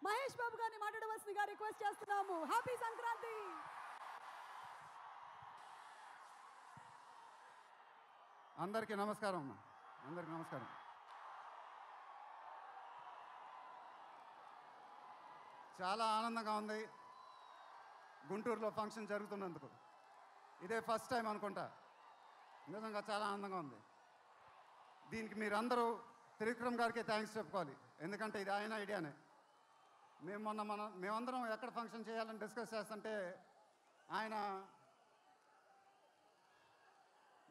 మహేష్ బాబు గారిని మాట్లాడవలసిందిగా రిక్వెస్ట్ చేస్తున్నాము. హ్యాపీ సంక్రాంతి. అందరికీ నమస్కారం అమ్మా. అందరికీ నమస్కారం. చాలా ఆనందంగా ఉంది గుంటూరులో ఫంక్షన్ జరుగుతున్నందుకు. ఇదే ఫస్ట్ టైం అనుకుంటా. నిజంగా చాలా ఆనందంగా ఉంది. దీనికి మీరందరూ త్రివిక్రమ్ గారికి థ్యాంక్స్ చెప్పుకోవాలి. ఎందుకంటే ఇది ఆయన ఐడియానే. మేమందరం ఎక్కడ ఫంక్షన్ చేయాలని డిస్కస్ చేస్తుంటే ఆయన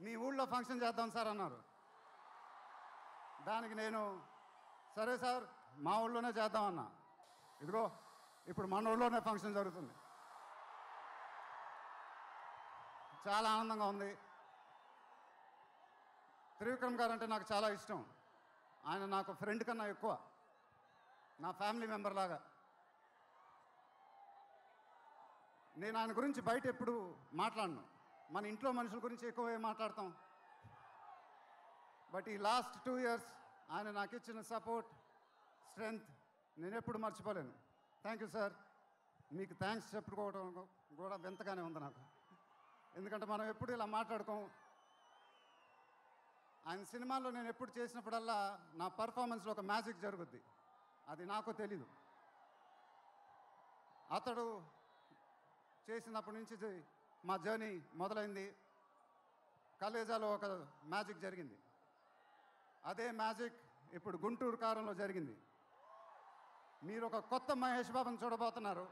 మీ ఊళ్ళో ఫంక్షన్ చేద్దాం సార్ అన్నారు. దానికి నేను సరే సార్ మా ఊళ్ళోనే చేద్దామన్నా. ఇదిగో ఇప్పుడు మన ఊళ్ళోనే ఫంక్షన్ జరుగుతుంది. చాలా ఆనందంగా ఉంది. త్రివిక్రమ్ గారు అంటే నాకు చాలా ఇష్టం. ఆయన నాకు ఫ్రెండ్ కన్నా ఎక్కువ, నా ఫ్యామిలీ మెంబర్ లాగా. నేను ఆయన గురించి బయట ఎప్పుడు మాట్లాడను. మన ఇంట్లో మనుషుల గురించి ఎక్కువ మాట్లాడతాం. బట్ ఈ లాస్ట్ 2 years ఆయన నాకు ఇచ్చిన సపోర్ట్, స్ట్రెంగ్త్ నేను ఎప్పుడు మర్చిపోలేను. Thank you sir. మీకు థ్యాంక్స్ చెప్పుకోవడం కూడా వింతగానే ఉంది నాకు. ఎందుకంటే మనం ఎప్పుడు ఇలా మాట్లాడుకోం. ఆయన సినిమాల్లో నేను ఎప్పుడు చేసినప్పుడల్లా నా పర్ఫార్మెన్స్లో ఒక మ్యాజిక్ జరుగుద్ది. అది నాకు తెలీదు. అతడు చేసినప్పటి నుంచి మా జర్నీ మొదలైంది. కలేజాలో ఒక మ్యాజిక్ జరిగింది. అదే మ్యాజిక్ ఇప్పుడు గుంటూరు కారంలో జరిగింది. మీరు ఒక కొత్త మహేష్ బాబుని చూడబోతున్నారు.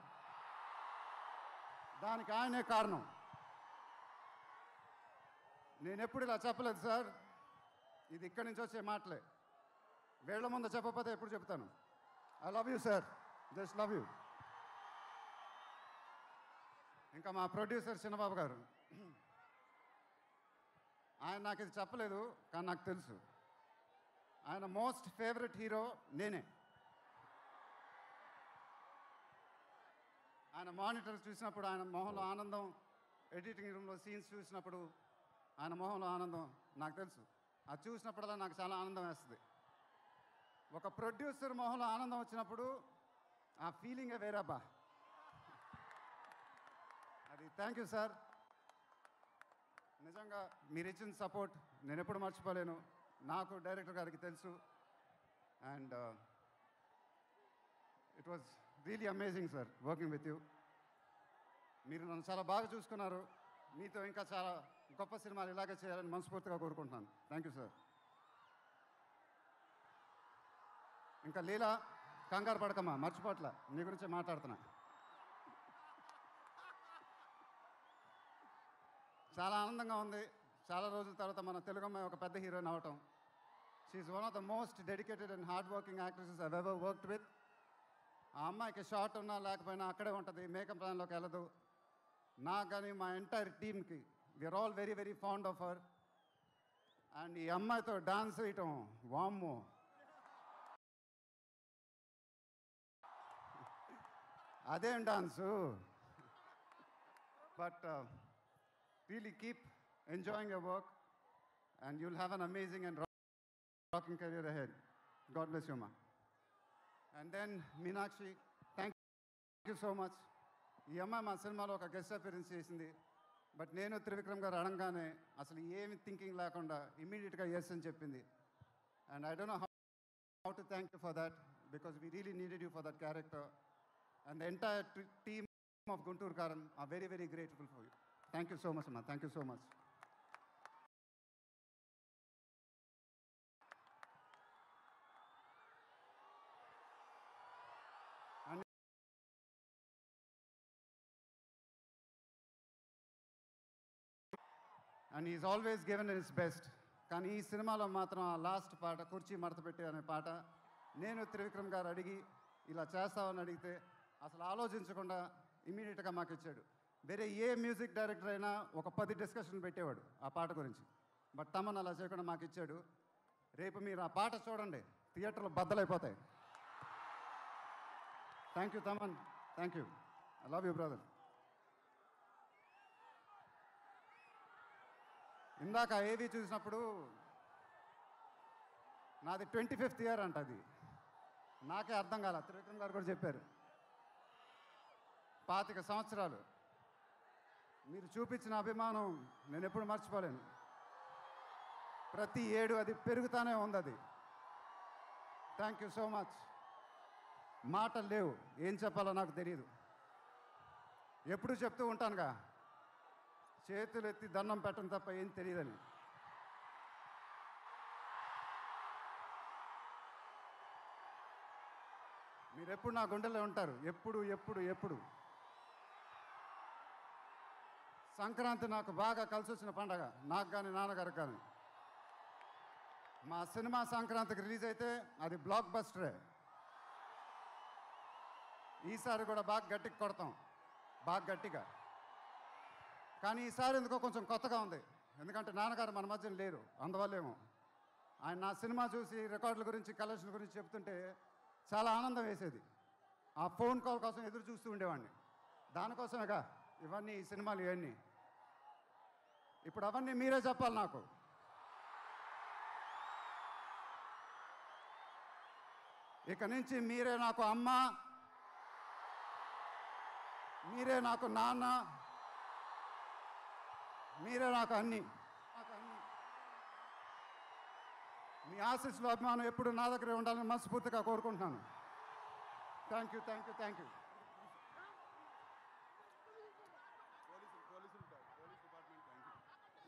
దానికి ఆయనే కారణం. నేను ఎప్పుడు ఇలా చెప్పలేదు సార్. ఇది ఇక్కడి నుంచి వచ్చే మాటలే. వేళ్ల ముందు చెప్పకపోతే ఎప్పుడు చెప్తాను. I love you sir. Just love you. ఇంకా మా ప్రొడ్యూసర్ చిన్నబాబు గారు, ఆయన నాకు ఇది చెప్పలేదు కానీ నాకు తెలుసు. ఆయన మోస్ట్ ఫేవరెట్ హీరో నేనే. ఆయన మానిటర్స్ చూసినప్పుడు ఆయన మొహంలో ఆనందం, ఎడిటింగ్ రూమ్లో సీన్స్ చూసినప్పుడు ఆయన మొహంలో ఆనందం నాకు తెలుసు. అది చూసినప్పుడల్లా నాకు చాలా ఆనందం వేస్తుంది. ఒక ప్రొడ్యూసర్ మొహంలో ఆనందం వచ్చినప్పుడు ఆ ఫీలింగే వేరేబ్బా. అది థ్యాంక్ యూ సార్. నిజంగా మీరు ఇచ్చిన సపోర్ట్ నేను ఎప్పుడు మర్చిపోలేను. నాకు డైరెక్టర్ గారికి తెలుసు. And it was really amazing sir working with you. మీరు నన్ను చాలా బాగా చూసుకున్నారు. మీతో ఇంకా చాలా గొప్ప సినిమాలు ఇలాగే చేయాలని మనస్ఫూర్తిగా కోరుకుంటున్నాను. Thank you sir. ఇంకా లీలా, కంగారు పడకమ్మా, మర్చిపోట్ల నీ గురించి మాట్లాడుతున్నా. చాలా ఆనందంగా ఉంది. చాలా రోజుల తర్వాత మన తెలుగు అమ్మాయి ఒక పెద్ద హీరోయిన్ అవటం. She's one of the most dedicated and hard working actresses I ever worked with. ఆ అమ్మాయికి షార్ట్ ఉన్నా లేకపోయినా అక్కడే ఉంటుంది, మేకప్ ప్లాన్లోకి వెళ్ళదు. నాకు కానీ మా ఎంటైర్ టీమ్కి we are all very very fond of her. And ఈ అమ్మాయితో డాన్స్ వేయటం వామ్మో, అదేం dance. But really keep enjoying your work and you'll have an amazing and rocking career ahead. God bless you, ma. And then Meenakshi, thank you so much. ఈ అమ్మాయి మా సినిమాలో ఒక గెస్ట్ అపియరెన్స్ చేసింది. బట్ నేను త్రివిక్రమ్ గారు అడగానే అసలు ఏమి థింకింగ్ లేకుండా ఇమ్మీడియట్గా ఎస్ అని చెప్పింది. And I don't know how to thank you for that because we really needed you for that character. And the entire team of Guntur Kaaram are very very grateful for you. Thank you so much, Amma. Thank you so much. And he's always given his best. కానీ ఈ సినిమాలో మాత్రం ఆ last పాట, కుర్చీ మడత పెట్టి అనే పాట, నేను త్రివిక్రమ్ గారు అడిగి ఇలా చేస్తామని అడిగితే అసలు ఆలోచించకుండా ఇమీడియట్గా మాకు ఇచ్చాడు. వేరే ఏ మ్యూజిక్ డైరెక్టర్ అయినా ఒక 10 డిస్కషన్ పెట్టేవాడు ఆ పాట గురించి. బట్ తమన్ అలా చేయకుండా మాకు ఇచ్చాడు. రేపు మీరు ఆ పాట చూడండి, థియేటర్లో బద్దలైపోతాయి. Thank you Thaman. Thank you. I love you brother. ఇందాక ఏవి చూసినప్పుడు నాది 25th year అంట. అది నాకే అర్థం కాల. త్రివిక్రమ్ గారు కూడా చెప్పారు. 25 సంవత్సరాలు మీరు చూపించిన అభిమానం నేను ఎప్పుడు మర్చిపోలేను. ప్రతి ఏడు అది పెరుగుతానే ఉంది. అది థ్యాంక్ యూ సో మచ్. మాటలు లేవు, ఏం చెప్పాలో నాకు తెలియదు. ఎప్పుడు చెప్తూ ఉంటానుగా, చేతులు ఎత్తి దండం పెట్టడం తప్ప ఏం తెలియదని. మీరు ఎప్పుడు నా గుండెలో ఉంటారు, ఎప్పుడు ఎప్పుడు ఎప్పుడు. సంక్రాంతి నాకు బాగా కలిసి వచ్చిన పండగ, నాకు కానీ నాన్నగారికి కానీ. మా సినిమా సంక్రాంతికి రిలీజ్ అయితే అది బ్లాక్ బస్టరే. ఈసారి కూడా బాగా గట్టిగా కొడతాం, బాగా గట్టిగా. కానీ ఈసారి ఎందుకో కొంచెం కొత్తగా ఉంది, ఎందుకంటే నాన్నగారు మన మధ్యన లేరు, అందువల్లేమో. ఆయన నా సినిమా చూసి రికార్డుల గురించి కలెక్షన్ గురించి చెప్తుంటే చాలా ఆనందం వేసేది. ఆ ఫోన్ కాల్ కోసం ఎదురు చూస్తూ ఉండేవాడిని. దానికోసమేగా ఇవన్నీ, ఈ సినిమాలు ఇవన్నీ. ఇప్పుడు అవన్నీ మీరే చెప్పాలి నాకు. ఇక నుంచి మీరే నాకు అమ్మ, మీరే నాకు నాన్న, మీరే నాకు అన్నీ. మీ ఆశీస్సులు, అభిమానం ఎప్పుడు నా దగ్గరే ఉండాలని మనస్ఫూర్తిగా కోరుకుంటున్నాను. Thank you, thank you, thank you.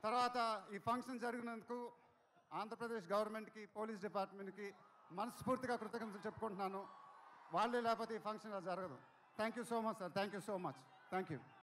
తర్వాత ఈ ఫంక్షన్ జరిగినందుకు ఆంధ్రప్రదేశ్ గవర్నమెంట్కి, పోలీస్ డిపార్ట్మెంట్కి మనస్ఫూర్తిగా కృతజ్ఞతలు చెప్పుకుంటున్నాను. వాళ్ళే లేకపోతే ఈ ఫంక్షన్ జరగదు. Thank you so much sir, thank you so much, thank you.